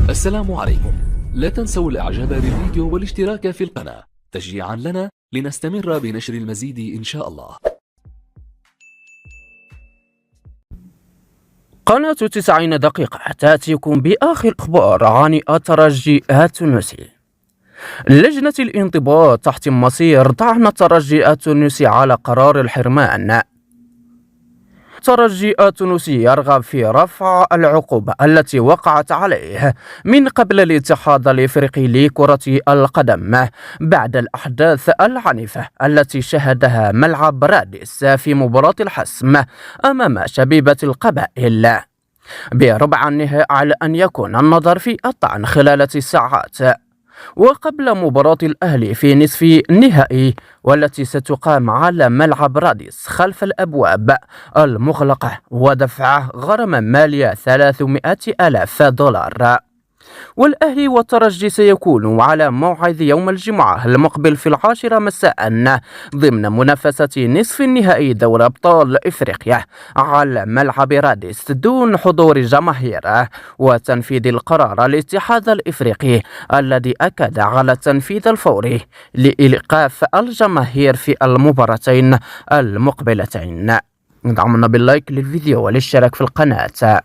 السلام عليكم. لا تنسوا الاعجاب بالفيديو والاشتراك في القناة تشجيعا لنا لنستمر بنشر المزيد إن شاء الله. قناة 90 دقيقة تأتيكم بآخر أخبار عن الترجي التونسي. لجنة الانضباط تحتم مصير طعن الترجي التونسي على قرار الحرمان. الترجي التونسي يرغب في رفع العقوبة التي وقعت عليه من قبل الاتحاد الافريقي لكرة القدم بعد الأحداث العنيفة التي شهدها ملعب رادس في مباراة الحسم أمام شبيبة القبائل، بربع النهائي على أن يكون النظر في الطعن خلال 9 ساعات وقبل مباراة الأهلي في نصف النهائي والتي ستقام على ملعب رادس خلف الأبواب المغلقة ودفع غرامة مالية 300,000 دولار. والأهلي والترجي سيكون على موعد يوم الجمعة المقبل في 10 مساء ضمن منافسة نصف النهائي دوري أبطال إفريقيا على ملعب رادس دون حضور جماهير، وتنفيذ القرار الاتحاد الإفريقي الذي أكد على التنفيذ الفوري لإيقاف الجماهير في المباراتين المقبلتين. ادعمونا باللايك للفيديو والاشتراك في القناة.